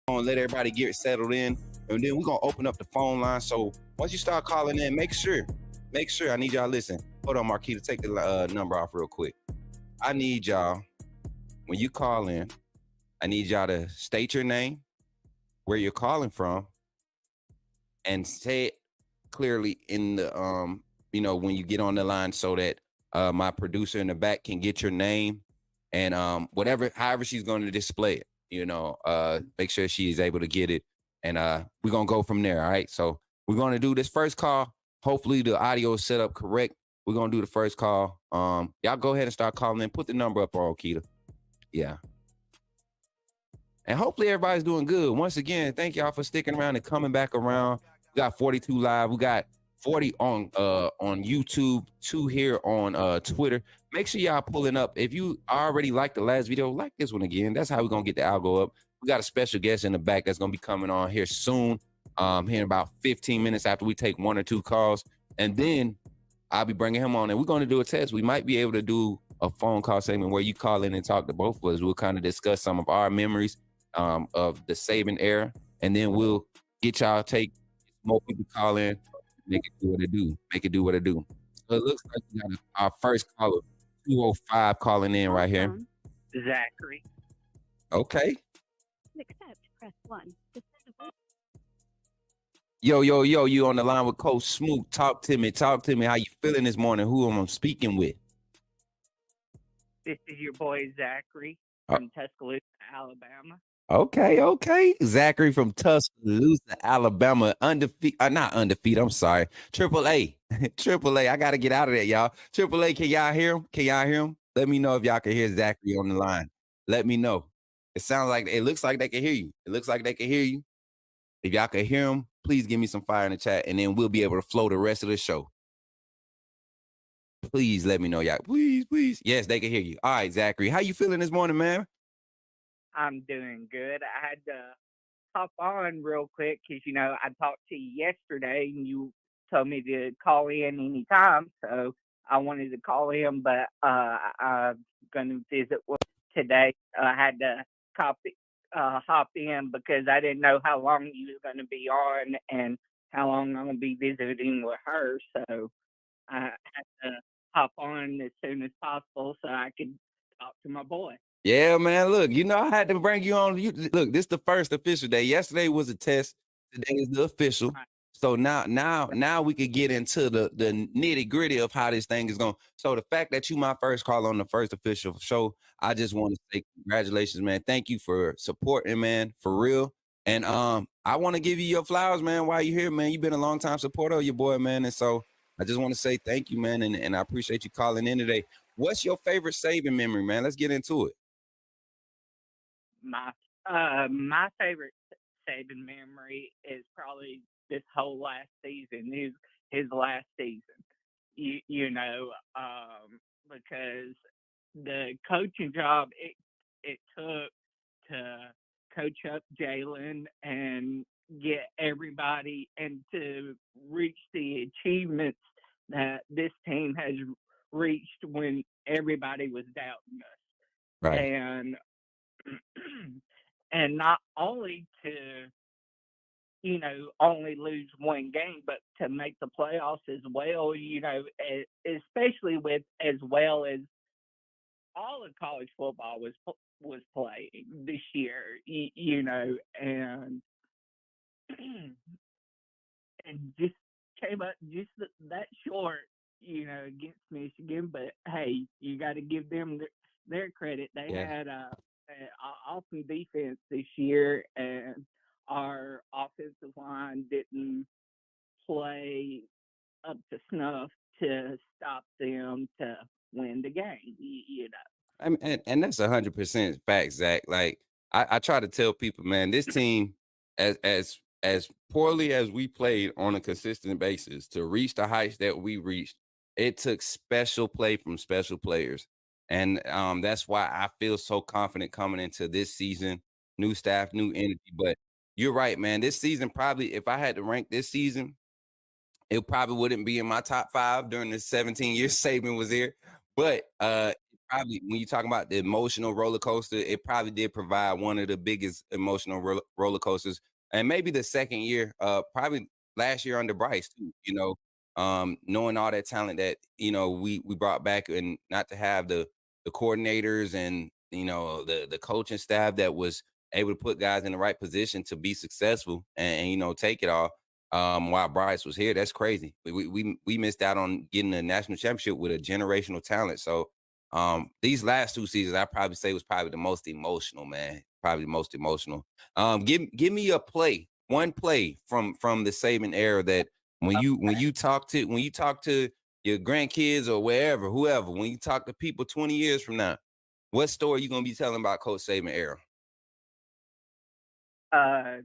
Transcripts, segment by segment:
gonna let everybody get settled in, and then we're gonna open up the phone line. So once you start calling in, make sure. I need y'all listen. Hold on, Marquita, take the number off real quick. I need y'all when you call in. I need y'all to state your name, where you're calling from, and say it clearly in the when you get on the line, so that my producer in the back can get your name and however she's going to display it. Make sure she is able to get it, and we're gonna go from there. All right. So we're gonna do this first call. Hopefully the audio is set up correct. We're gonna do the first call. Y'all go ahead and start calling in. Put the number up, Keita. Yeah. And hopefully everybody's doing good. Once again, thank y'all for sticking around and coming back around. We got 42 live. We got 40 on YouTube, 2 here on Twitter. Make sure y'all pulling up. If you already liked the last video, like this one again. That's how we're going to get the algo up. We got a special guest in the back that's going to be coming on here soon, here in about 15 minutes after we take 1 or 2 calls. And then I'll be bringing him on, and we're going to do a test. We might be able to do a phone call segment where you call in and talk to both of us. We'll kind of discuss some of our memories of the Saban era, and then we'll get y'all take more people call in, make it do what it do. So it looks like we got our first caller, 205, calling in right here. Zachary. Okay. Accept, press 1. Yo, you on the line with Coach Smoot. Talk to me. How you feeling this morning? Who am I speaking with? This is your boy Zachary from Tuscaloosa, Alabama. Okay. Zachary from Tuscaloosa, Alabama. Not undefeated. I'm sorry. AAA. AAA. I got to get out of that, y'all. AAA, can y'all hear him? Let me know if y'all can hear Zachary on the line. Let me know. It looks like they can hear you. If y'all can hear him, please give me some fire in the chat, and then we'll be able to flow the rest of the show. Please let me know, y'all. Please. Yes, they can hear you. All right, Zachary. How you feeling this morning, man? I'm doing good. I had to hop on real quick because, I talked to you yesterday and you told me to call in anytime. So I wanted to call in, but I'm going to visit today. I had to hop in because I didn't know how long you was going to be on and how long I'm going to be visiting with her. So I had to hop on as soon as possible so I could talk to my boy. Yeah, man. Look, I had to bring you on. Look, this is the first official day. Yesterday was a test. Today is the official. Right. So now we could get into the nitty gritty of how this thing is going. So the fact that you my first call on the first official show, I just want to say congratulations, man. Thank you for supporting, man, for real. And I want to give you your flowers, man, while you're here, man. You've been a long time supporter of your boy, man. And so I just want to say thank you, man. And I appreciate you calling in today. What's your favorite Saban memory, man? Let's get into it. My favorite Saban memory is probably this whole last season, his last season. Because the coaching job it took to coach up Jalen and get everybody and to reach the achievements that this team has reached when everybody was doubting us. Right. And not only to, only lose one game, but to make the playoffs as well, especially with as well as all of college football was playing this year, and and just came up just that short, against Michigan. But hey, you got to give them their credit. They had awesome defense this year, and our offensive line didn't play up to snuff to stop them to win the game. And that's 100% fact, Zach. Like I try to tell people, man, this team, as poorly as we played on a consistent basis to reach the heights that we reached, it took special play from special players. And that's why I feel so confident coming into this season. New staff, new energy. But you're right, man. This season, probably, if I had to rank this season, it probably wouldn't be in my top 5 during the 17 years Saban was here. But it probably, when you're talking about the emotional roller coaster, it probably did provide one of the biggest emotional roller coasters. And maybe the second year, probably last year under Bryce too, knowing all that talent that, we brought back, and not to have the coordinators and, the coaching staff that was able to put guys in the right position to be successful, and take it all. While Bryce was here, that's crazy. We missed out on getting a national championship with a generational talent. So these last 2 seasons, I probably say, was probably the most emotional, man. Probably the most emotional. Give me a play, one play from the Saban era that when you talk to your grandkids or whoever, when you talk to people 20 years from now, what story you gonna be telling about Coach Saban era? 2nd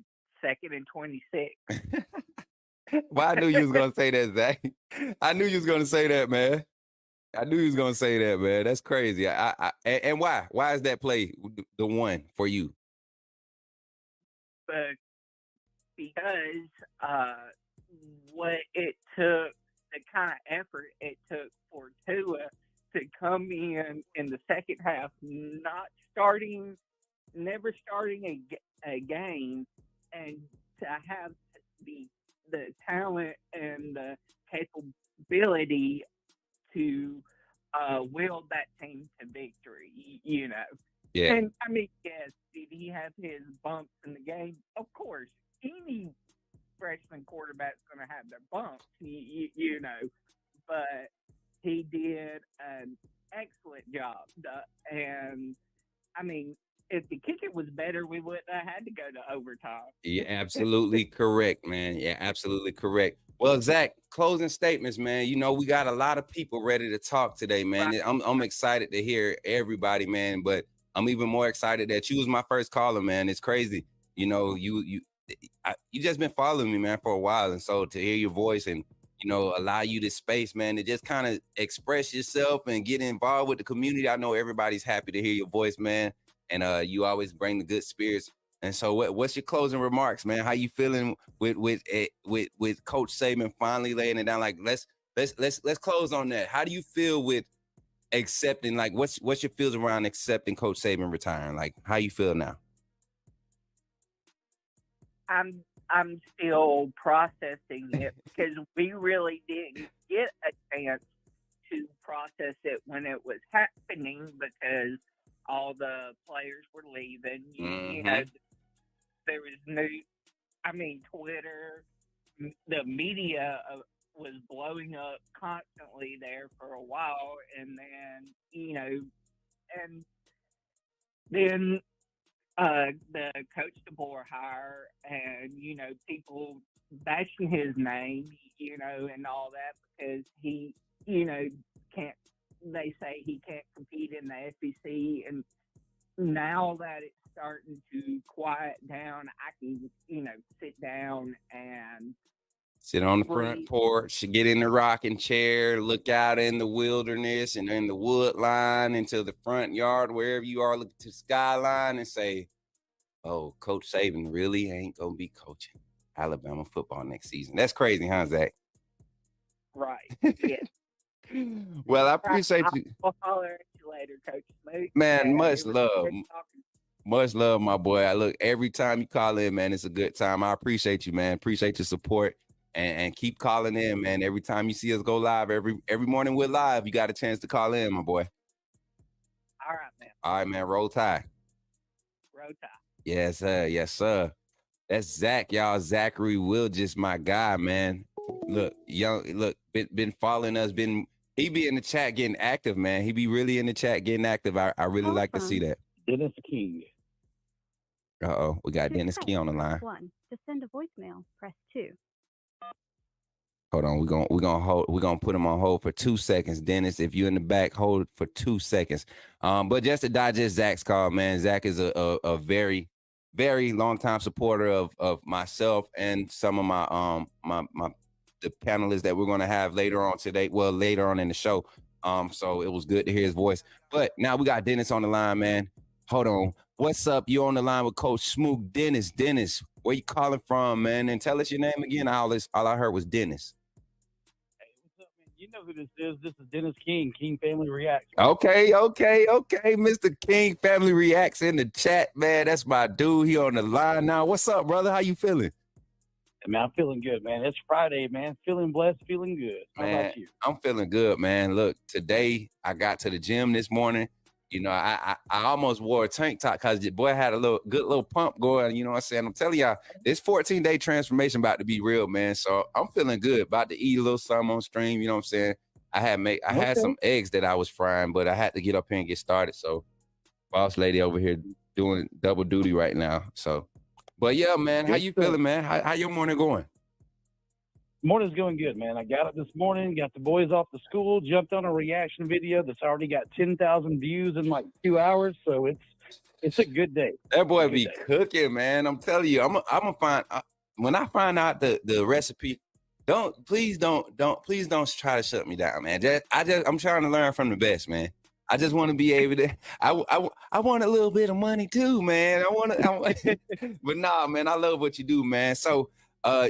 and 26. Well, I knew you was gonna say that, Zach. I knew you was gonna say that, man. I knew you was gonna say that, man. That's crazy. And why? Why is that play the one for you? But because what it took, the kind of effort it took for Tua to come in the second half, never starting a game, and to have the talent and the capability to will that team to victory, Yeah. And I mean, yes, did he have his bumps in the game? Of course, any freshman quarterback's going to have their bumps, but he did an excellent job. And I mean, if the kicker was better, we wouldn't have had to go to overtime. Yeah, absolutely correct, man. Yeah, absolutely correct. Well, Zach, closing statements, man. We got a lot of people ready to talk today, man. Right. I'm excited to hear everybody, man. But I'm even more excited that you was my first caller, man. It's crazy. You just been following me, man, for a while, and so to hear your voice and allow you this space, man, to just kind of express yourself and get involved with the community. I know everybody's happy to hear your voice, man, and you always bring the good spirits. And so, what's your closing remarks, man? How you feeling with Coach Saban finally laying it down? Like, let's close on that. How do you feel with accepting? Like, what's your feels around accepting Coach Saban retiring? Like, how you feel now? I'm still processing it because we really didn't get a chance to process it when it was happening because all the players were leaving. There was Twitter, the media was blowing up constantly there for a while, and then the Coach DeBoer hire, and people bashing his name, and all that because he, can't. They say he can't compete in the SEC, and now that it's starting to quiet down, I can, sit down and sit on the front porch, get in the rocking chair, look out in the wilderness and in the wood line into the front yard, wherever you are, look to the skyline and say, oh, Coach Saban really ain't going to be coaching Alabama football next season. That's crazy, huh, Zach? Right. Yes. Well, I appreciate you. I'll holler at you later, Coach Smoot. Man, much love. Much love, my boy. Look, every time you call in, man, it's a good time. I appreciate you, man. Appreciate your support. And keep calling in, man. Every time you see us go live, every morning we're live, you got a chance to call in, my boy. All right, man. All right, man. Roll Tide. Roll Tide. Yes, sir. Yes, sir. That's Zach, y'all. Zachary Will, just my guy, man. Look, been following us. He be in the chat getting active, man. He be really in the chat getting active. I really like to see that. Dennis King. We got Dennis Key on the line. 1. To send a voicemail, press 2. Hold on, we're gonna put him on hold for 2 seconds. Dennis, if you're in the back, hold for 2 seconds. But just to digest Zach's call, man, Zach is a very, very long time supporter of myself and some of my the panelists that we're gonna have later on today. Well, later on in the show. So it was good to hear his voice. But now we got Dennis on the line, man. Hold on. What's up? You on the line with Coach Smoot. Dennis, where you calling from, man? And tell us your name again. All I heard was Dennis. Hey, what's up, man? You know who this is. This is Dennis King, King Family Reacts. Okay. Mr. King Family Reacts in the chat, man. That's my dude. He on the line now. What's up, brother? How you feeling? Man, I'm feeling good, man. It's Friday, man. Feeling blessed, feeling good. How Man, about you? I'm feeling good, man. Look, today I got to the gym this morning. You know, I almost wore a tank top because your boy had a good little pump going. You know what I'm saying? I'm telling y'all, this 14-day transformation about to be real, man. So I'm feeling good. About to eat a little something on stream. You know what I'm saying? I had some eggs that I was frying, but I had to get up here and get started. So boss lady over here doing double duty right now. So, but yeah, man, how you feeling, man? How your morning going? Morning's going good, man. I got up this morning, got the boys off to school, jumped on a reaction video that's already got 10,000 views in like 2 hours. So it's a good day. That boy be cooking, man. I'm telling you, I'm gonna find when I find out the recipe. Please don't try to shut me down, man. I'm trying to learn from the best, man. I just want to be able to. I want a little bit of money too, man. But nah, man. I love what you do, man. So.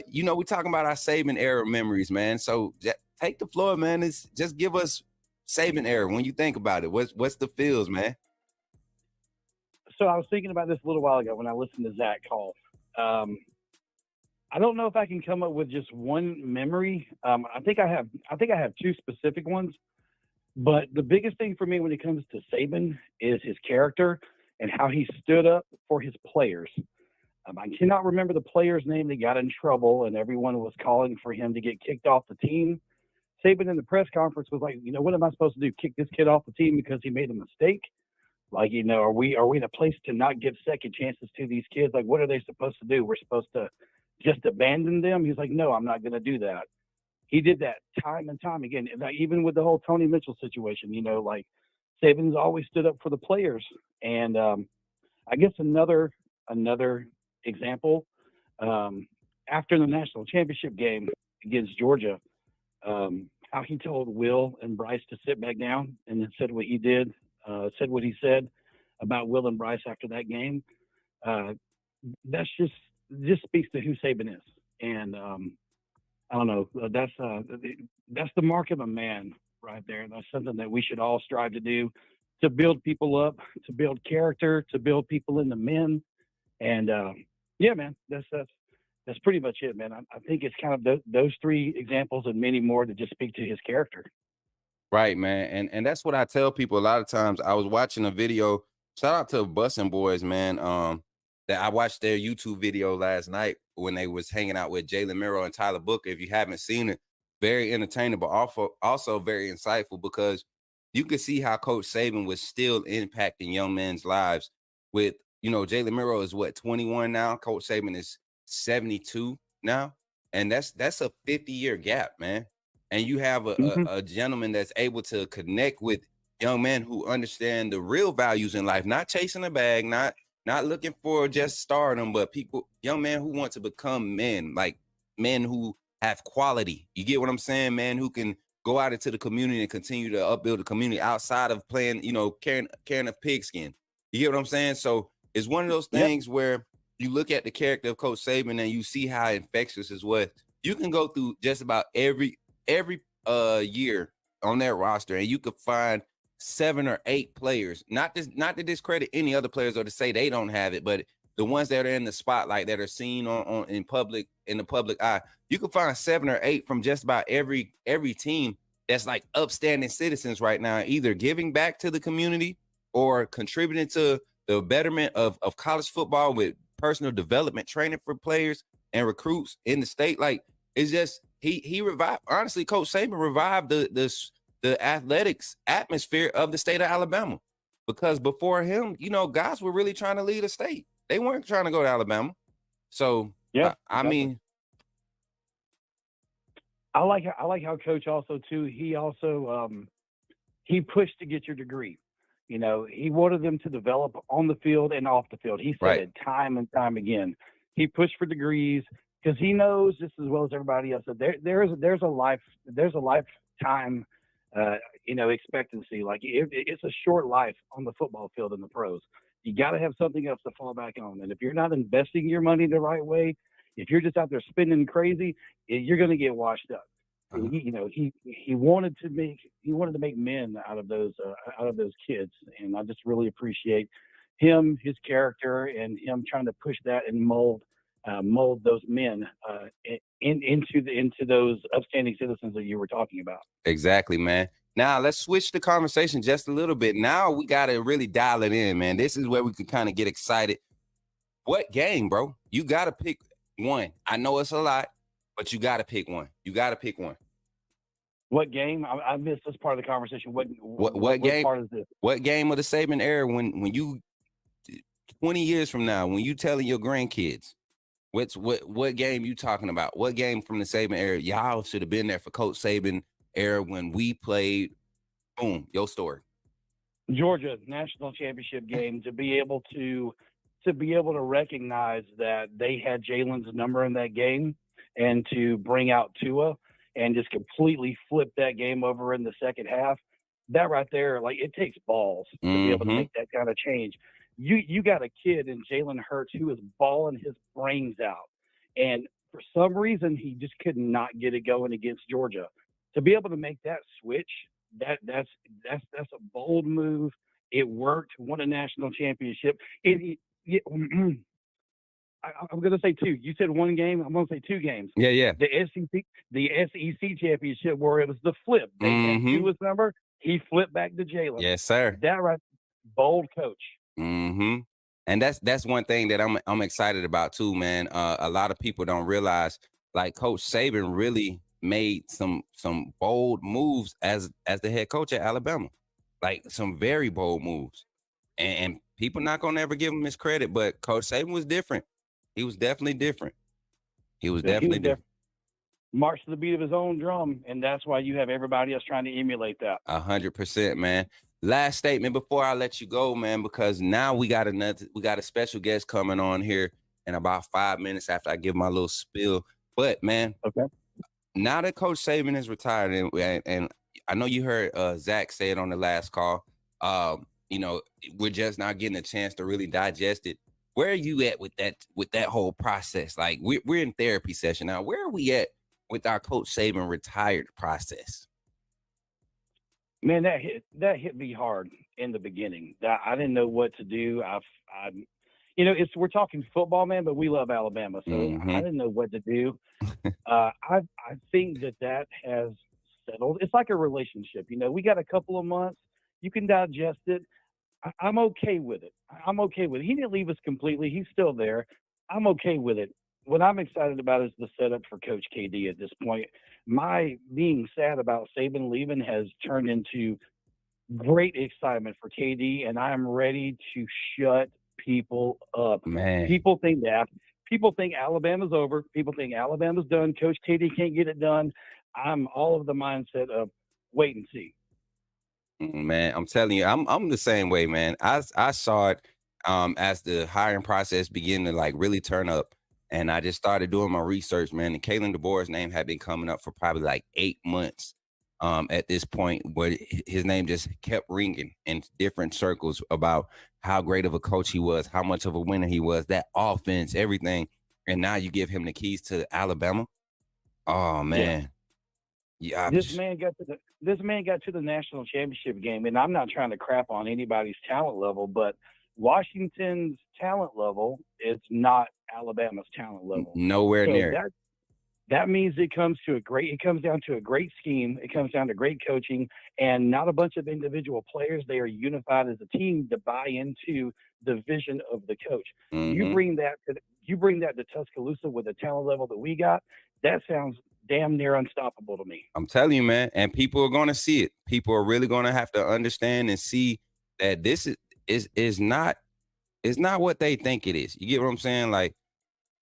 You know, we're talking about our Saban era memories, man. So take the floor, man. Just give us Saban era when you think about it. What's the feels, man? So I was thinking about this a little while ago when I listened to Zach call. I don't know if I can come up with just one memory. I think I have two specific ones. But the biggest thing for me when it comes to Saban is his character and how he stood up for his players. I cannot remember the player's name that got in trouble, and everyone was calling for him to get kicked off the team. Saban in the press conference was like, you know, what am I supposed to do? Kick this kid off the team because he made a mistake? Like, you know, are we in a place to not give second chances to these kids? Like, what are they supposed to do? We're supposed to just abandon them? He's like, no, I'm not going to do that. He did that time and time again. And even with the whole Tony Mitchell situation, you know, like Saban's always stood up for the players. And I guess another example, after the national championship game against Georgia, how he told Will and Bryce to sit back down and then said what he did, said what he said about Will and Bryce after that game. That's just speaks to who Saban is. And I don't know, that's the mark of a man right there. That's something that we should all strive to do, to build people up, to build character, to build people into men. And yeah, man, that's pretty much it, man. I think it's kind of those three examples and many more that just speak to his character. Right, man. And that's what I tell people a lot of times. I was watching a video. Shout out to Bussin' Boys, man. That I watched their YouTube video last night when they was hanging out with Jalen Miro and Tyler Booker. If you haven't seen it, very entertaining, but also very insightful because you could see how Coach Saban was still impacting young men's lives with, you know, Jalen Miro is what, 21 now? Coach Saban is 72 now. And that's a 50-year gap, man. And you have a gentleman that's able to connect with young men who understand the real values in life, not chasing a bag, not looking for just stardom, but young men who want to become men, like men who have quality. You get what I'm saying? Men who can go out into the community and continue to upbuild the community outside of playing, you know, carrying a pigskin. You get what I'm saying? So it's one of those things where you look at the character of Coach Saban and you see how infectious it was. You can go through just about every year on that roster and you could find 7 or 8 players, not to discredit any other players or to say they don't have it, but the ones that are in the spotlight that are seen in the public eye, you can find 7 or 8 from just about every team that's like upstanding citizens right now, either giving back to the community or contributing to the betterment of college football with personal development training for players and recruits in the state. Like, it's just he revived, honestly, Coach Saban revived the athletics atmosphere of the state of Alabama, because before him, you know, guys were really trying to lead a state. They weren't trying to go to Alabama. So yeah, I mean, I like how Coach also too. He also he pushed to get your degree. You know, he wanted them to develop on the field and off the field. He said it time and time again. He pushed for degrees because he knows just as well as everybody else that there's a lifetime you know, expectancy. Like it's a short life on the football field in the pros. You got to have something else to fall back on. And if you're not investing your money the right way, if you're just out there spending crazy, you're going to get washed up. He wanted to make men out of those kids, and I just really appreciate him, his character, and him trying to push that and mold those men into those upstanding citizens that you were talking about. Exactly, man. Now let's switch the conversation just a little bit. Now we got to really dial it in, man. This is where we can kind of get excited. What game, bro? You got to pick one. I know it's a lot, but you got to pick one. You got to pick one. What game? I missed this part of the conversation. What game? Part is this? What game of the Saban era? When you 20 years from now, when you telling your grandkids, what game you talking about? What game from the Saban era? Y'all should have been there for Coach Saban era when we played. Boom, your story. Georgia national championship game, to be able to recognize that they had Jalen's number in that game, and to bring out Tua and just completely flip that game over in the second half. That right there, like, it takes balls to be able to make that kind of change. You got a kid in Jalen Hurts who is balling his brains out, and for some reason he just could not get it going against Georgia. To be able to make that switch, that's a bold move. It worked. Won a national championship. I'm going to say two. You said one game. I'm going to say two games. Yeah. The SEC championship, where it was the flip. They had Tua's number. He flipped back to Jalen. Yes, sir. That right, bold coach. And that's one thing that I'm excited about too, man. A lot of people don't realize, like, Coach Saban really made some bold moves as the head coach at Alabama, like some very bold moves, and people not gonna ever give him his credit, but Coach Saban was different. He was definitely different. Different. Marched to the beat of his own drum, and that's why you have everybody else trying to emulate that. 100%, man. Last statement before I let you go, man, because now we got a special guest coming on here in about 5 minutes after I give my little spiel. But, man, okay, now that Coach Saban is retired, and I know you heard Zach say it on the last call, we're just not getting a chance to really digest it. Where are you at with that whole process? Like, we're in therapy session now. Where are we at with our Coach Saban retired process? Man, that hit me hard in the beginning. I didn't know what to do. We're talking football, man, but we love Alabama, so I didn't know what to do. I think that has settled. It's like a relationship. We got a couple of months. You can digest it. I'm okay with it. He didn't leave us completely. He's still there. I'm okay with it. What I'm excited about is the setup for Coach KD at this point. My being sad about Saban leaving has turned into great excitement for KD, and I'm ready to shut people up. Man. People think Alabama's over. People think Alabama's done. Coach KD can't get it done. I'm all of the mindset of wait and see. Man, I'm telling you, I'm the same way, man. I saw it as the hiring process began to, like, really turn up, and I just started doing my research, man. And Kalen DeBoer's name had been coming up for probably like 8 months at this point, where his name just kept ringing in different circles about how great of a coach he was, how much of a winner he was, that offense, everything. And now you give him the keys to Alabama. Oh, man. Yeah, this man got to the national championship game, and I'm not trying to crap on anybody's talent level, but Washington's talent level is not Alabama's talent level. Nowhere near. That means it comes down to a great scheme. It comes down to great coaching, and not a bunch of individual players. They are unified as a team to buy into the vision of the coach. You bring that to Tuscaloosa with the talent level that we got. That sounds damn near unstoppable to me. I'm telling you, man, and people are going to see it. People are really going to have to understand and see that this is not what they think it is. You get what I'm saying? Like,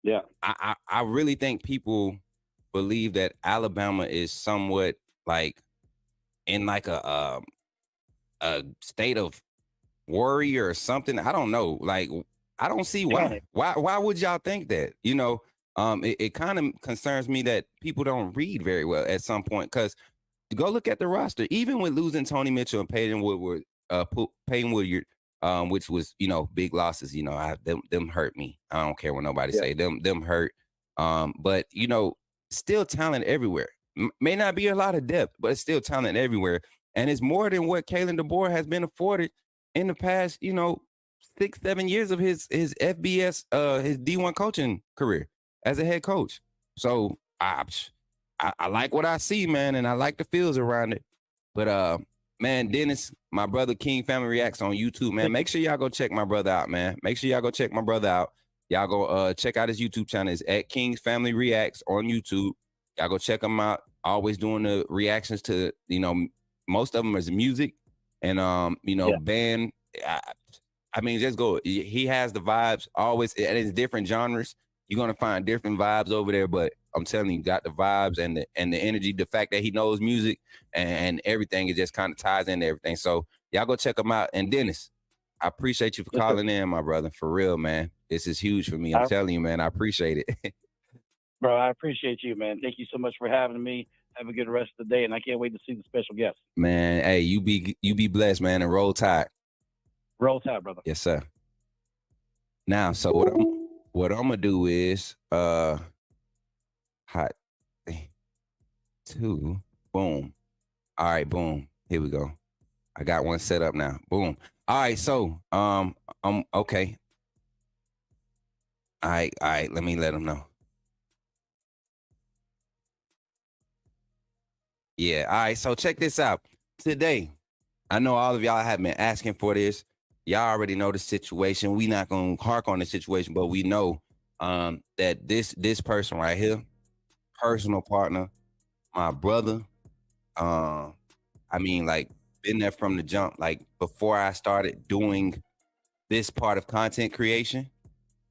yeah, I really think people believe that Alabama is somewhat like in like a state of worry or something. I don't know. Like, I don't see why. Why would y'all think that? It kind of concerns me that people don't read very well at some point, because go look at the roster. Even with losing Tony Mitchell and Peyton Woodyard, which was, big losses, them hurt me. I don't care what nobody say. Them hurt. But, still talent everywhere. may not be a lot of depth, but it's still talent everywhere. And it's more than what Kalen DeBoer has been afforded in the past, 6-7 years of his FBS, his D1 coaching career as a head coach. So I like what I see, man, and I like the feels around it. But man, Dennis, my brother King Family Reacts on YouTube, man. Make sure y'all go check my brother out, man. Make sure y'all go check my brother out. Y'all go check out his YouTube channel. It's at King's Family Reacts on YouTube. Y'all go check him out. Always doing the reactions to, most of them is music and band. I mean, just go. He has the vibes always, and it's different genres. You're gonna find different vibes over there, but I'm telling you, got the vibes and the energy. The fact that he knows music and everything, it just kind of ties into everything. So y'all go check him out. And Dennis, I appreciate you for calling in, my brother. For real, man. This is huge for me. I'm telling you, man. I appreciate it. Bro, I appreciate you, man. Thank you so much for having me. Have a good rest of the day, and I can't wait to see the special guest. Man, hey, you be blessed, man, and roll tide. Roll tide, brother. Yes, sir. Now, so what I'm gonna do is hot 2, boom. All right, boom. Here we go. I got one set up now. Boom. All right, so okay. All right, let me let them know. Yeah, all right, so check this out. Today, I know all of y'all have been asking for this. Y'all already know the situation. We not gonna hark on the situation, but we know that this person right here, personal partner, my brother, I mean, like, been there from the jump. Like, before I started doing this part of content creation,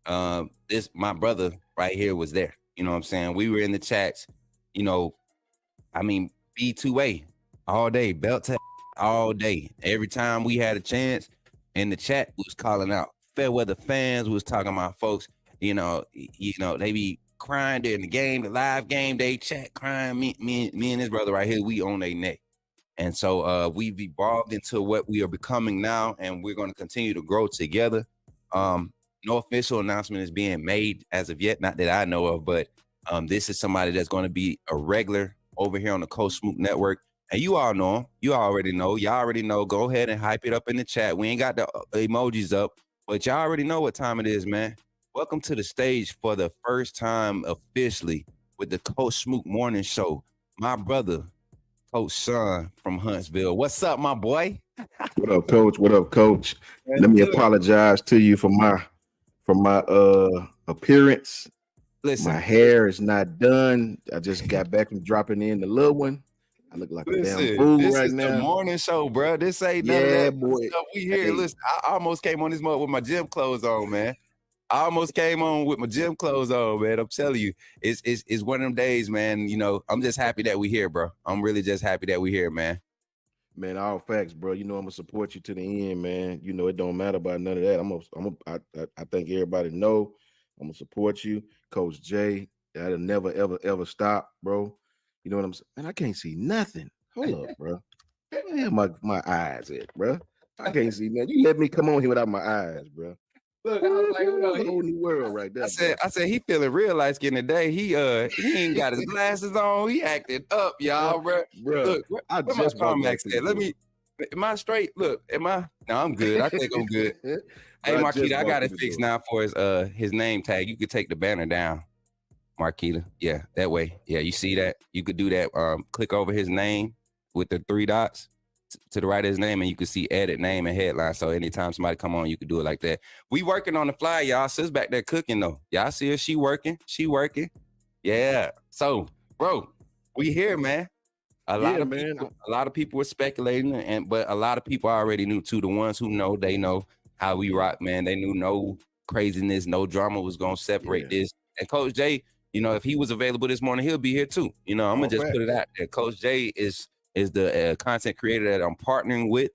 my brother right here was there. You know what I'm saying? We were in the chats, I mean, B2A all day, belt to all day. Every time we had a chance in the chat, we was calling out Fairweather fans. We was talking about folks, they be crying during the game, the live game, they chat crying. Me and his brother right here, we on their neck. And so we've evolved into what we are becoming now, and we're going to continue to grow together. No official announcement is being made as of yet, not that I know of, but this is somebody that's going to be a regular over here on the Coach Smook Network. And you all know him. You already know. Y'all already know. Go ahead and hype it up in the chat. We ain't got the emojis up, but y'all already know what time it is, man. Welcome to the stage for the first time officially with the Coach Smook Morning Show. My brother, Coach Sean from Huntsville. What's up, my boy? What up, Coach? What up, Coach? Let me apologize to you for my appearance. Listen, my hair is not done. I just got back from dropping in the little one. I look like a damn fool this right is now. The morning show, bro. This ain't none of that boy. Stuff we hear. Hey. Listen, I almost came on this month with my gym clothes on, man. I almost came on with my gym clothes on, man. I'm telling you, it's one of them days, man. I'm just happy that we here, bro. I'm really just happy that we here, man. Man, all facts, bro. I'm gonna support you to the end, man. It don't matter about none of that. I think everybody know I'm gonna support you, Coach J. That'll never, ever, ever stop, bro. You know what I'm saying? Man, I can't see nothing. Hold up, bro. Where my eyes at, bro? I can't see nothing. You let me come on here without my eyes, bro. Look, I was like, a whole new world right there. I said he feeling real light skin today. He ain't got his glasses on. He acting up, y'all, bro. Look, I where just my Max at? Am I straight? Look, no, I'm good. I think I'm good. Hey, Marquita, I got it fixed now for his name tag. You could take the banner down, Marquita. Yeah, that way. Yeah, you see that? You could do that. Click over his name with the 3 dots to the right of his name, and you can see edit name and headline. So anytime somebody come on, you can do it like that. We working on the fly, y'all. Sis back there cooking though. Y'all see her? She working. Yeah. So, bro, we here, man. A lot of people were speculating, but a lot of people already knew too. The ones who know, they know how we rock, man. They knew no craziness, no drama was gonna separate this. And Coach J, if he was available this morning, he'll be here too. I'm gonna just put it out there. Coach J is the content creator that I'm partnering with.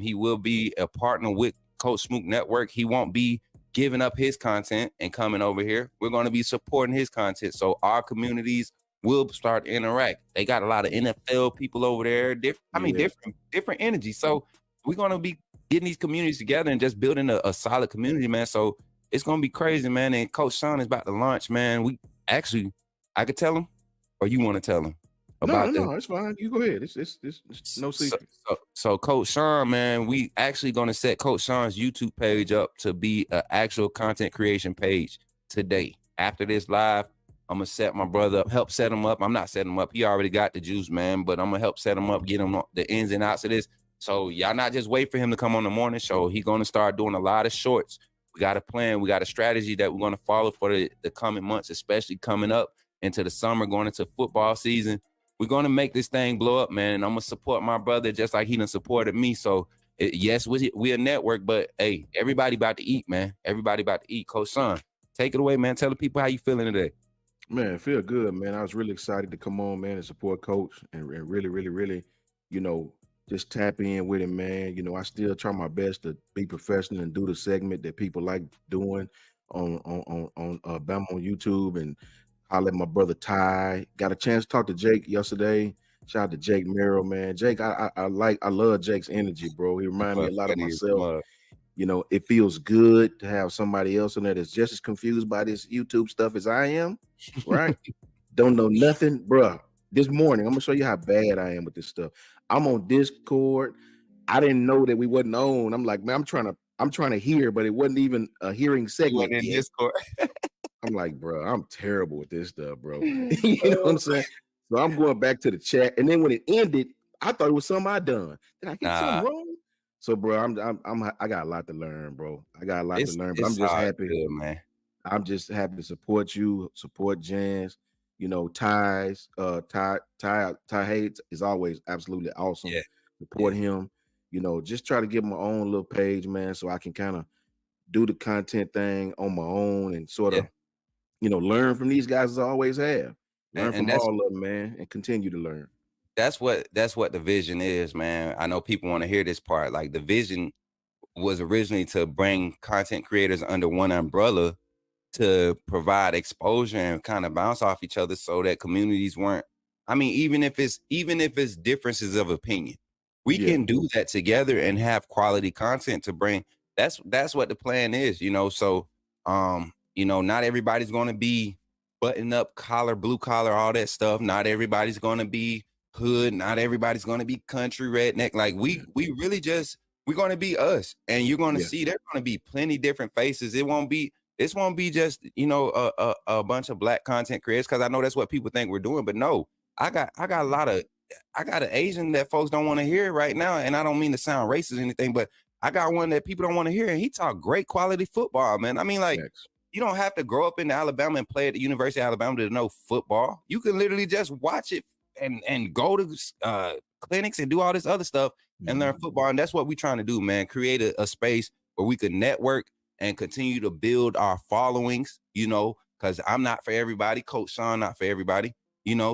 He will be a partner with Coach Smook Network. He won't be giving up his content and coming over here. We're going to be supporting his content. So our communities will start to interact. They got a lot of NFL people over there. Different energy. So we're going to be getting these communities together and just building a solid community, man. So it's going to be crazy, man. And Coach Sean is about to launch, man. I could tell him, or you want to tell him? about No, it's fine. You go ahead. It's no secret. So Coach Sean, man, we actually gonna set Coach Sean's YouTube page up to be an actual content creation page today. After this live, I'm gonna set my brother up, help set him up. I'm not setting him up. He already got the juice, man, but I'm gonna help set him up, get him the ins and outs of this. So y'all not just wait for him to come on the morning show. He's gonna start doing a lot of shorts. We got a plan. We got a strategy that we're gonna follow for the coming months, especially coming up into the summer, going into football season. We're going to make this thing blow up, man, and I'm going to support my brother just like he done supported me. So, yes, we a network, but, hey, everybody about to eat, man. Everybody about to eat. Coach Son, take it away, man. Tell the people how you feeling today. Man, feel good, man. I was really excited to come on, man, and support Coach and really, really, really, just tap in with him, man. I still try my best to be professional and do the segment that people like doing on Bama on YouTube and holler at my brother Ty. Got a chance to talk to Jake yesterday. Shout out to Jake Merrill, man. Jake, I love Jake's energy, bro. He reminds me a lot of myself. It feels good to have somebody else in there that's just as confused by this YouTube stuff as I am, right? Don't know nothing, bro. This morning, I'm gonna show you how bad I am with this stuff. I'm on Discord. I didn't know that we wasn't on. I'm like, man, I'm trying to hear, but it wasn't even a hearing segment. In Discord. I'm like, bro, I'm terrible with this stuff, bro. You know what I'm saying? So I'm going back to the chat, and then when it ended, I thought it was something I done. Did I get something wrong? So, bro, I got a lot to learn, bro. I got a lot to learn, but I'm just happy, man. I'm just happy to support you, support Jans. Ty's Ty Hates is always absolutely awesome. Yeah. Support him. Just try to get my own little page, man, so I can kind of do the content thing on my own and sort of, learn from these guys as I always have. Learn from all of them, man, and continue to learn. That's what the vision is, man. I know people want to hear this part. Like, the vision was originally to bring content creators under one umbrella to provide exposure and kind of bounce off each other so that communities weren't, even if it's differences of opinion, we can do that together and have quality content to bring. That's what the plan is, so not everybody's going to be button up collar, blue collar, all that stuff. Not everybody's going to be hood. Not everybody's going to be country redneck. Like, we really we're going to be us, and you're going to see there's going to be plenty different faces. This won't be just, a bunch of black content creators, because I know that's what people think we're doing. But no, I got an Asian that folks don't want to hear right now. And I don't mean to sound racist or anything, but I got one that people don't want to hear. And he talk great quality football, man. You don't have to grow up in Alabama and play at the University of Alabama to know football. You can literally just watch it and go to clinics and do all this other stuff and learn football. And that's what we're trying to do, man. Create a space where we can network and continue to build our followings, because I'm not for everybody. Coach Sean not for everybody,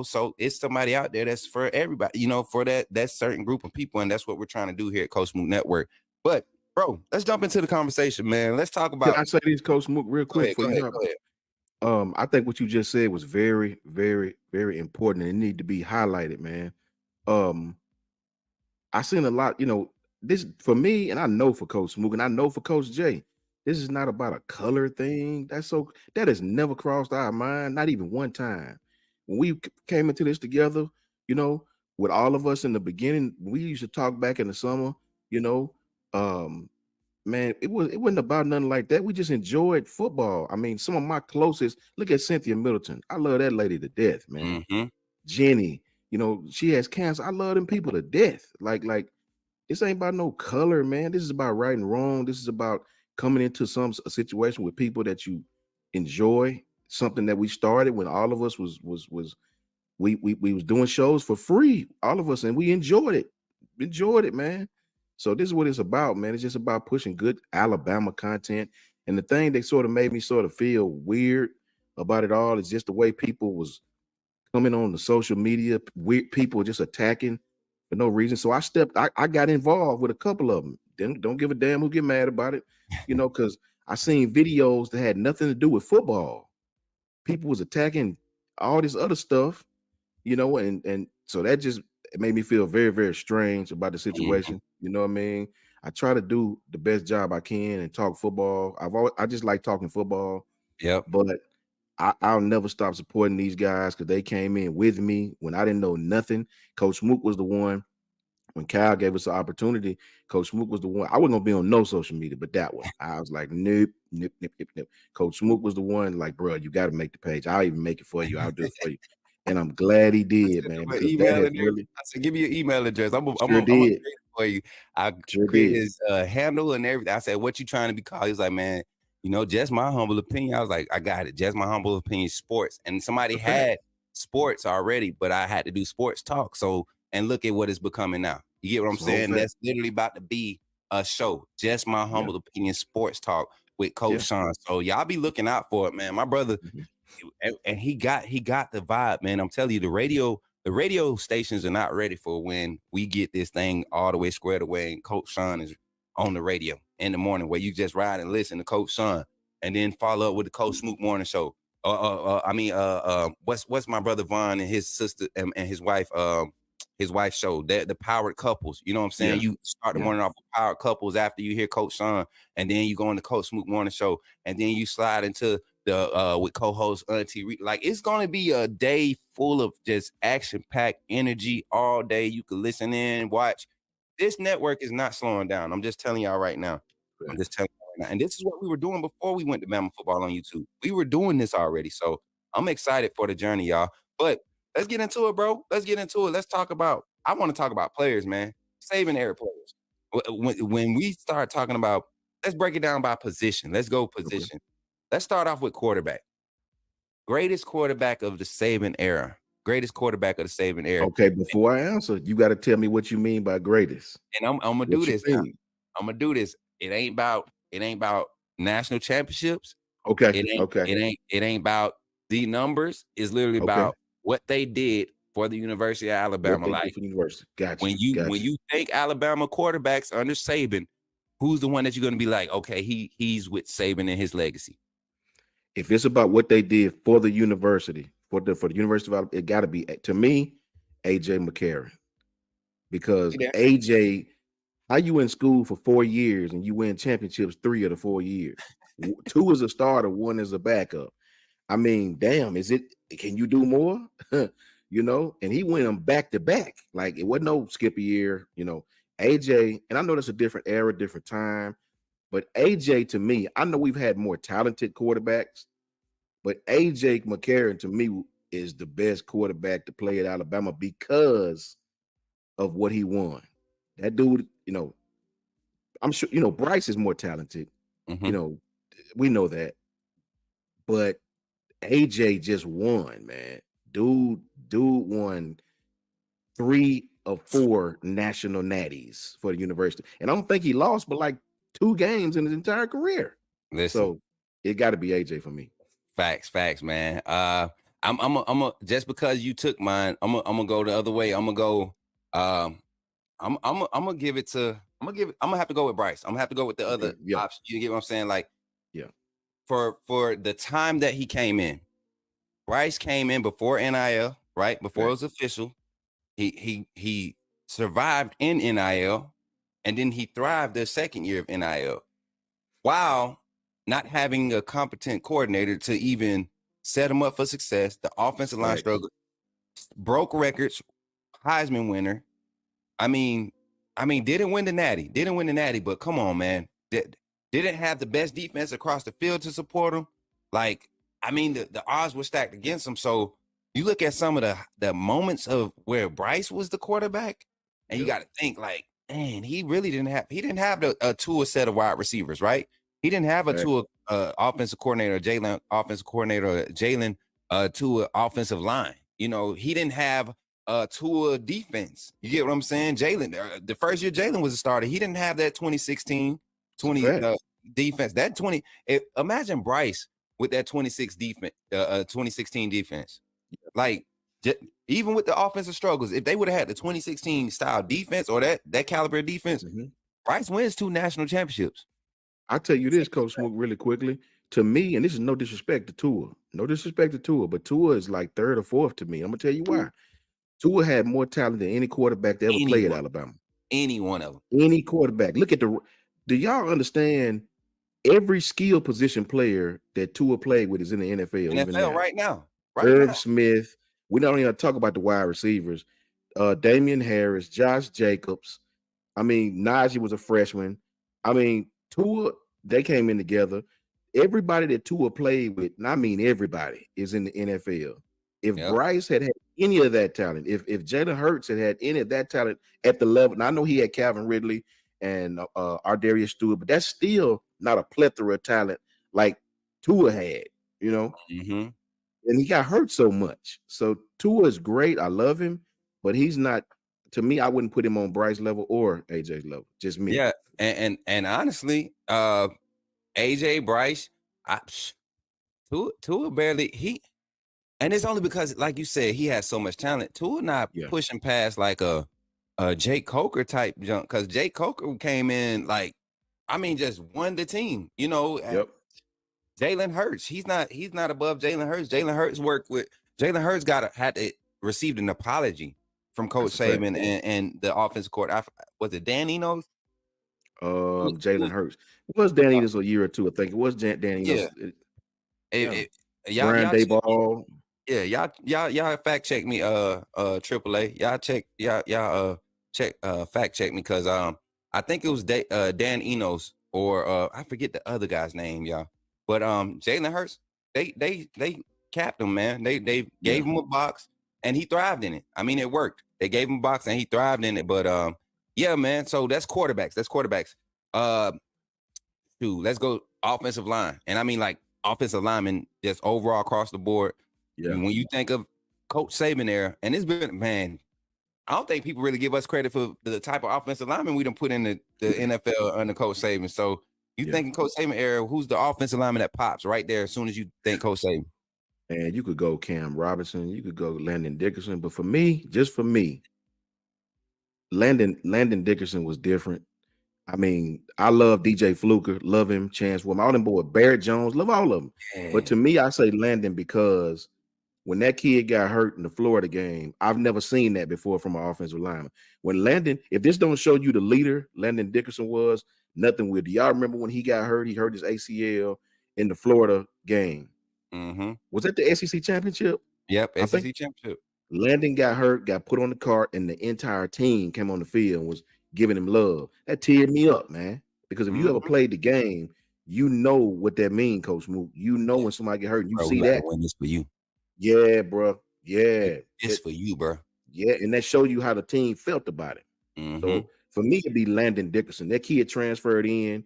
so it's somebody out there that's for everybody, for that certain group of people. And that's what we're trying to do here at Coach Mook Network. But, bro, let's jump into the conversation, man. Let's talk about. Can I say this, Coach Mook, real quick? Go ahead. I think what you just said was very, very, very important, and it need to be highlighted, man. I seen a lot, this for me, and I know for Coach Mook, and I know for Coach Jay, this is not about a color thing. That has never crossed our mind, not even one time. When we came into this together, with all of us in the beginning, we used to talk back in the summer, man, it wasn't about nothing like that. We just enjoyed football. Some of my closest, look at Cynthia Middleton. I love that lady to death, man. Jenny, she has cancer. I love them people to death. Like this ain't about no color, man. This is about right and wrong. This is about coming into a situation with people that you enjoy, something that we started when all of us we was doing shows for free, all of us, and we enjoyed it, man. So this is what it's about, man. It's just about pushing good Alabama content. And the thing that sort of made me sort of feel weird about it all is just the way people was coming on the social media, weird people just attacking for no reason. So I got involved with a couple of them. Then don't give a damn who get mad about it, because I seen videos that had nothing to do with football. People was attacking all this other stuff, and so that just made me feel very, very strange about the situation. You know what I mean? I try to do the best job I can and talk football. I just like talking football. Yep. But I'll never stop supporting these guys because they came in with me when I didn't know nothing. Coach Smook was the one. When Kyle gave us the opportunity, Coach Smook was the one. I wasn't gonna be on no social media, but that one, I was like, nope, nope, nope, nope, nope. Coach Smook was the one, like, bro, you got to make the page. I'll even make it for you. I'll do it for you. And I'm glad he did, man, My because that email has address. really I said, give me your email address. I'm sure gonna did. create it for you. I Sure created did. his handle and everything. I said, what you trying to be called? He's like, man, just my humble opinion. I was like, I got it. Just my humble opinion, sports. And somebody It's a fact. had sports already, but I had to do sports talk. So, and look at what it's becoming now. You get what I'm It's a whole saying? fact. That's literally about to be a show. Just my humble opinion, sports talk with Coach Yeah. Sean. So y'all be looking out for it, man. My brother, and he got the vibe, man. I'm telling you, the radio stations are not ready for when we get this thing all the way squared away and Coach Sean is on the radio in the morning, where you just ride and listen to Coach Sean and then follow up with the Coach Smook morning show. What's my brother Vaughn and his sister and his wife show, the powered couples. You know what I'm saying? Yeah. You start the Yeah. morning off with powered couples after you hear Coach Sean, and then you go into Coach Smook morning show, and then you slide into the with co-host Auntie Reed. Like, it's gonna be a day full of just action-packed energy all day. You can listen in, watch. This network is not slowing down. I'm just telling y'all right now. I'm just telling you right now. And this is what we were doing before we went to Bama Football on YouTube. We were doing this already. So I'm excited for the journey, y'all. But let's get into it, bro. Let's get into it. I want to talk about players, man. Saving era players. When we start talking about, let's break it down by position. Let's go position. Let's start off with quarterback. Greatest quarterback of the Saban era. Greatest quarterback of the Saban era. Okay, before I answer, you got to tell me what you mean by greatest. And I'm gonna do this now. I'm gonna do this. It ain't about national championships. Okay. It ain't about the numbers. It's literally about what they did for the University of Alabama. Like, for university. Gotcha. When you think Alabama quarterbacks under Saban, who's the one that you're gonna be like, okay, he's with Saban and his legacy? If it's about what they did for the university, for the University of Alabama, it got to be, to me, AJ McCarron. Because AJ, how you in school for 4 years and you win championships 3 of the 4 years? 2 is a starter, 1 is a backup. I mean, damn, can you do more? And he went them back to back. Like, it wasn't no skip a year, AJ, and I know that's a different era, different time, but AJ, to me, I know we've had more talented quarterbacks, but AJ McCarron, to me, is the best quarterback to play at Alabama because of what he won. That dude, I'm sure, Bryce is more talented. We know that. But AJ just won, man. Dude won 3 of 4 national natties for the university. And I don't think he lost but like 2 games in his entire career. Listen, so it got to be AJ for me. Facts, man. I'm just because you took mine, I'm gonna go the other way. I'm gonna go. I'm gonna give it to. I'm gonna have to go with Bryce. I'm gonna have to go with the other option. You get what I'm saying? Like, for the time that he came in, Bryce came in before NIL, right? Before it was official. He survived in NIL, and then he thrived the second year of NIL, while not having a competent coordinator to even set him up for success. The offensive line struggled, broke records, Heisman winner. I mean, didn't win the natty, but come on, man. Didn't have the best defense across the field to support him. Like, the odds were stacked against him. So you look at some of the moments of where Bryce was the quarterback, and you got to think, like, man, he didn't have a Tua set of wide receivers, right? He didn't have a Tua offensive coordinator, Jalen Tua offensive line. He didn't have Tua defense. You get what I'm saying? Jalen, the first year Jalen was a starter, he didn't have that 2016 defense. That 20. Imagine Bryce with that 2016 defense. Like, even with the offensive struggles, if they would have had the 2016 style defense or that caliber defense, Bryce wins 2 national championships. I'll tell you this, Coach Smook, really quickly. To me, and this is no disrespect to Tua. No disrespect to Tua, but Tua is like 3rd or 4th to me. I'm going to tell you why. Tua had more talent than any quarterback that ever played at Alabama. Any one of them. Any quarterback. Look at do y'all understand? every skill position player that Tua played with is in the NFL, even NFL now. right now. Irv Smith. We don't even talk about the wide receivers. Damian Harris, Josh Jacobs. I mean, Najee was a freshman. I mean, Tua, they came in together. Everybody that Tua played with, and I mean everybody, is in the NFL. If Yep. Bryce had any of that talent, if Jalen Hurts had any of that talent at the level, and I know he had Calvin Ridley and Ardarius Stewart, but that's still not a plethora of talent like Tua had, you know. Mm-hmm. And he got hurt so much. So Tua is great. I love him, but he's not. To me, I wouldn't put him on Bryce level or AJ's level. Just me. Yeah, and honestly, AJ Bryce, Tua barely and it's only because, like you said, he has so much talent. Tua not pushing past like a Jake Coker type jump, because Jake Coker came in like, I mean, just won the team. You know, Yep. Jalen Hurts, he's not above Jalen Hurts. Jalen Hurts had to received an apology from Coach Saban and the offensive court. Was it Dan Enos? Jalen Hurts. It was Dan Enos a year or two, I think. It was Dan Enos. Brian Dayball. Y'all fact check me, AAA. Y'all check fact check me, because I think it was Dan Enos, or I forget the other guy's name, y'all. But Jalen Hurts, they capped him, man. They gave him a box and he thrived in it. I mean, it worked. They gave him a box and he thrived in it. But yeah, man. So that's quarterbacks. Let's go offensive line. And I mean, like, offensive linemen just overall across the board. Yeah. When you think of Coach Saban era, and it's been, man, I don't think people really give us credit for the type of offensive lineman we done put in the NFL under Coach Saban. So you think in Coach Saban era, who's the offensive lineman that pops right there as soon as you think Coach Saban? And you could go Cam Robinson, you could go Landon Dickerson, but for me, Landon Dickerson was different. I mean, I love DJ Fluker, love him, Chance Woodman, all them boys, Barrett Jones, love all of them. Yeah. But to me, I say Landon because when that kid got hurt in the Florida game, I've never seen that before from an offensive lineman. When Landon, if this don't show you the leader Landon Dickerson was, nothing will. Do y'all remember when he got hurt? He hurt his ACL in the Florida game. Mm-hmm. Was that the SEC championship? Yep, SEC championship. Landon got hurt, got put on the cart, and the entire team came on the field and was giving him love. That teared me up, man. Because if you ever played the game, you know what that means, Coach Mook. You know when somebody get hurt, and you see that. Win this for you. Yeah, bro. Yeah. It's for you, bro. Yeah, and that showed you how the team felt about it. Mm-hmm. So for me, it'd be Landon Dickerson. That kid transferred in,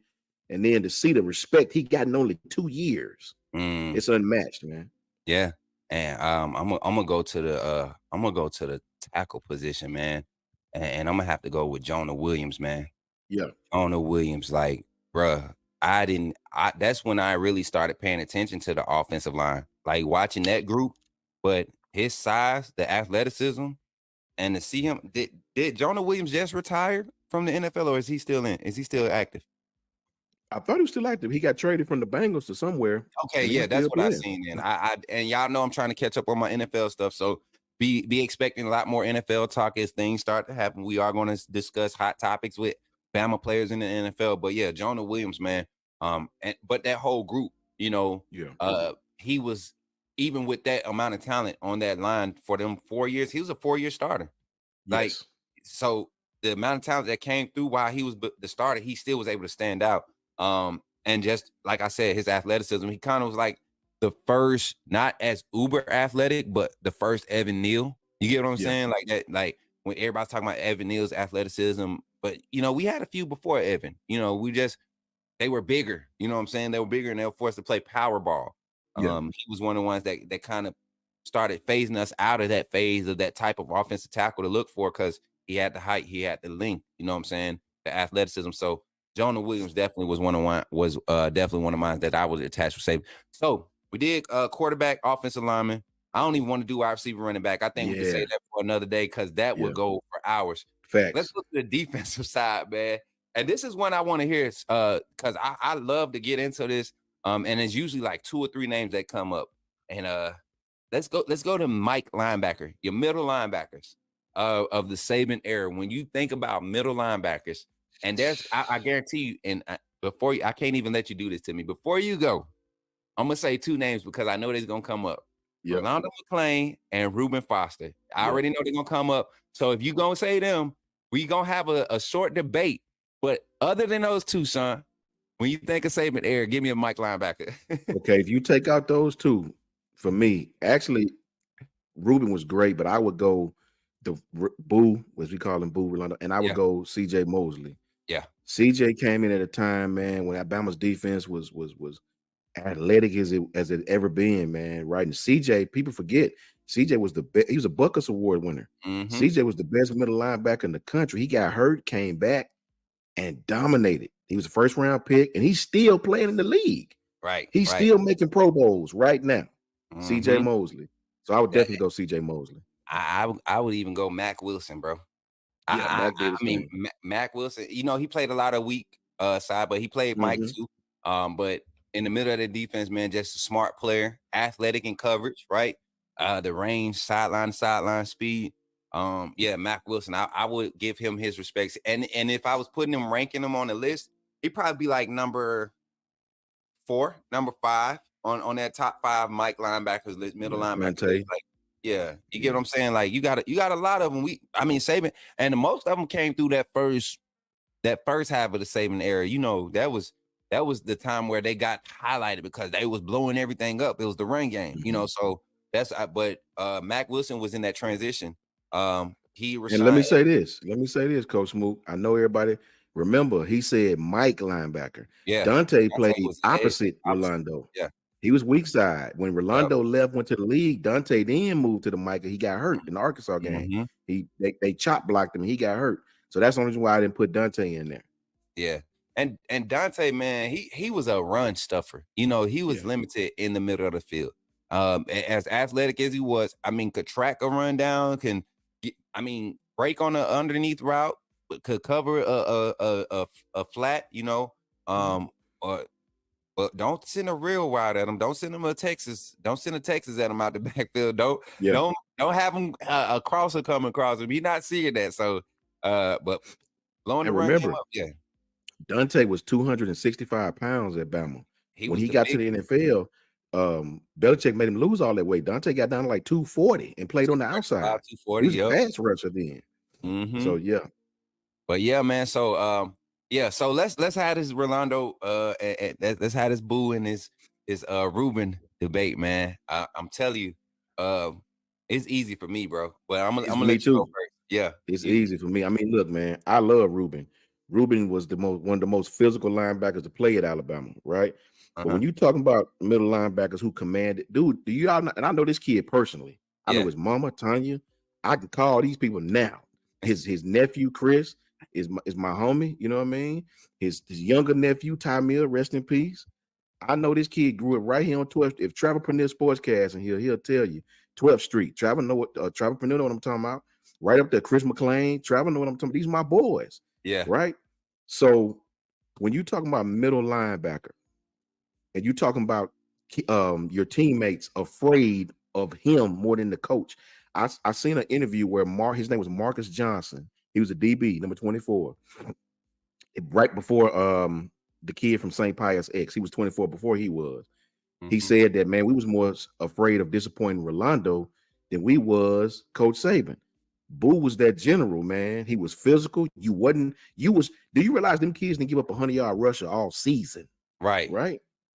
and then to see the respect he got in only 2 years. It's unmatched, man. Yeah. And I'm gonna go to the tackle position, man. And I'm gonna have to go with Jonah Williams, man. Yeah. Jonah Williams, like, bruh, that's when I really started paying attention to the offensive line, like watching that group. But his size, the athleticism, and to see him, did Jonah Williams just retire from the NFL, or is he still active? I thought he was still active. He got traded from the Bengals to somewhere. Okay, yeah, that's what I seen. And and y'all know I'm trying to catch up on my NFL stuff. So be expecting a lot more NFL talk as things start to happen. We are going to discuss hot topics with Bama players in the NFL. But yeah, Jonah Williams, man. But that whole group, you know, he was, even with that amount of talent on that line for them 4 years, he was a 4-year starter. Like, so the amount of talent that came through while he was the starter, he still was able to stand out. And just like I said, his athleticism, he kind of was like the first, not as uber athletic, but the first Evan Neal. You get what I'm saying? Like that, like when everybody's talking about Evan Neal's athleticism, but you know, we had a few before Evan. You know, they were bigger. You know what I'm saying? They were bigger and they were forced to play power ball. He was one of the ones that kind of started phasing us out of that phase of that type of offensive tackle to look for, because he had the height, he had the length. You know what I'm saying? The athleticism. So Jonah Williams definitely was definitely one of mine that I was attached with. Saban. So we did quarterback, offensive lineman. I don't even want to do wide receiver, running back. I think we can say that for another day, because that would go for hours. Facts. Let's look at the defensive side, man. And this is one I want to hear, because I love to get into this. And it's usually like 2 or 3 names that come up. And let's go to Mike linebacker, your middle linebackers of the Saban era. When you think about middle linebackers, and I guarantee you, and before I can't even let you do this to me. Before you go, I'm gonna say 2 names because I know they're gonna come up. Yep. Rolando McClain and Reuben Foster. I Yep. already know they're gonna come up. So if you gonna say them, we gonna have a short debate. But other than those 2, son, when you think of Saban Air, give me a Mike linebacker. Okay, if you take out those 2, for me, actually, Reuben was great, but I would go the Boo, as we call him, Boo Rolando, and I would go CJ Mosley. Yeah. CJ came in at a time, man, when Alabama's defense was athletic as it ever been, man. Right. And CJ, people forget, CJ was the best. He was a Buckus Award winner. Mm-hmm. CJ was the best middle linebacker in the country. He got hurt, came back, and dominated. He was a first round pick, and he's still playing in the league. Right. He's still making Pro Bowls right now. Mm-hmm. CJ Mosley. So I would definitely go CJ Mosley. I would even go Mac Wilson, bro. Yeah, Mac Wilson, you know, he played a lot of weak side, but he played Mike too. But in the middle of the defense, man, just a smart player, athletic in coverage, right? The range, sideline speed. Mac Wilson, I would give him his respects. And if I was putting him, ranking him on the list, he'd probably be like number 4, number 5 on that top 5 Mike linebackers list, middle linebackers list. Like, you get what I'm saying? Like you got a lot of them. Saban, and most of them came through that first half of the Saban era. You know, that was the time where they got highlighted because they was blowing everything up. It was the run game, you know. So that's but Mac Wilson was in that transition. He resigned. And let me say this, Coach Mook. I know everybody remember he said Mike linebacker. Yeah, Dante played opposite Rolando. Yeah. He was weak side. When Rolando went to the league, Dante then moved to the Mike, and he got hurt in the Arkansas game. They chop blocked him, and he got hurt. So that's the only reason why I didn't put Dante in there. Yeah. And Dante, man, he was a run stuffer. You know, he was limited in the middle of the field. As athletic as he was, could track a run down, break on an underneath route, could cover a flat, you know, but don't send a real route at him. Don't send him a Texas. Don't send a Texas at him out the backfield. Don't have him a crosser come across him. He's not seeing that. So, but blowing the run game up, Dante was 265 pounds at Bama. When he got to the NFL, Belichick made him lose all that weight. Dante got down to like 240 and played on the outside. 240, he was a pass rusher then. So but man. So so let's have this Rolando. Let's have this Boo and his Reuben debate, man. I'm telling you, it's easy for me, bro. But I'm gonna let you go first. Yeah, it's easy for me. Look, man, I love Reuben. Reuben was one of the most physical linebackers to play at Alabama, right? But when you talking about middle linebackers who commanded, dude, do you all know, and I know this kid personally. I know his mama, Tanya. I can call these people now. His nephew, Chris, is my homie. You know what I mean? His younger nephew, Tymir, rest in peace. I know this kid grew up right here on 12th. If Travel Pernell Sportscast, and he'll tell you 12th Street. Travel Pernell know what I'm talking about. Right up there, Chris McClain. Travel know what I'm talking about. These are my boys. Yeah. Right. So when you talking about middle linebacker, and you talking about your teammates afraid of him more than the coach, I seen an interview where his name was Marcus Johnson. He was a DB, number 24. Right before the kid from St. Pius X. He was 24 before he was. He said that, man, we was more afraid of disappointing Rolando than we was Coach Saban. Boo was that general, man. He was physical. Do you realize them kids didn't give up a 100-yard rusher all season? Right.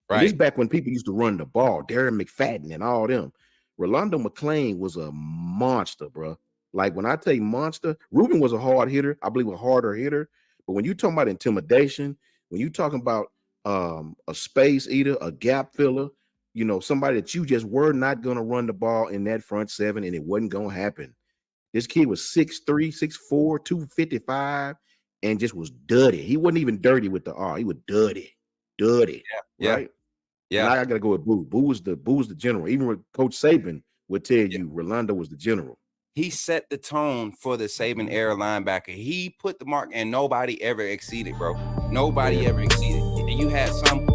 This back when people used to run the ball, Darren McFadden and all them. Rolando McClain was a monster, bro. Like when I tell you monster, Reuben was a hard hitter. I believe a harder hitter. But when you talking about intimidation, when you talking about a space eater, a gap filler, you know, somebody that you just were not going to run the ball in that front seven, and it wasn't going to happen. This kid was 6'3", 6'4", 255, and just was dirty. He wasn't even dirty with the R. He was dirty. Right? Yeah. And I got to go with Boo. Boo was the general. Even with Coach Saban would tell you Rolando was the general. He set the tone for the Saban era linebacker. He put the mark, and nobody ever exceeded, bro. Nobody ever exceeded. You had some